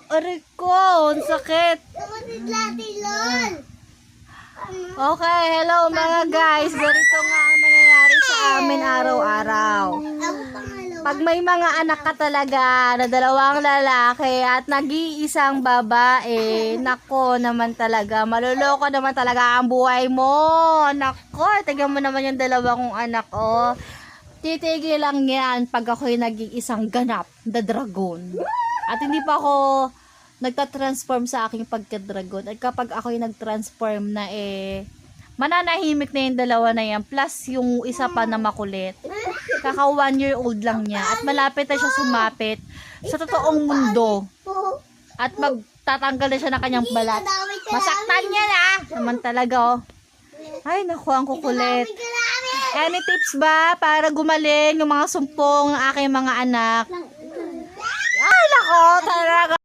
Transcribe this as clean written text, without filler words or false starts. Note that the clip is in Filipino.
Aray ko, ang sakit. Okay, hello mga guys. Ganito nga ang nangyayari sa amin araw-araw. Pag may mga anak ka talaga na dalawang lalaki at nag-iisang babae, nako naman talaga, maluloko naman talaga ang buhay mo. Nako, tignan mo naman yung dalawa kong anak, oh. Titigil lang yan pag ako'y nag-iisang ganap, the dragon. At hindi pa ako nagtatransform sa aking pagka-dragon. At kapag ako'y nag-transform na mananahimik na yung dalawa na yan. Plus yung isa pa na makulit. Kaka 1 year old lang niya. At malapit na siya sumapit sa totoong mundo. At magtatanggal na siya ng kanyang balat. Masaktan niya na! Naman talaga, oh. Ay, naku, ang kukulit. Any tips ba para gumaling yung mga sumpong ng aking mga anak? Ay, nako, talaga.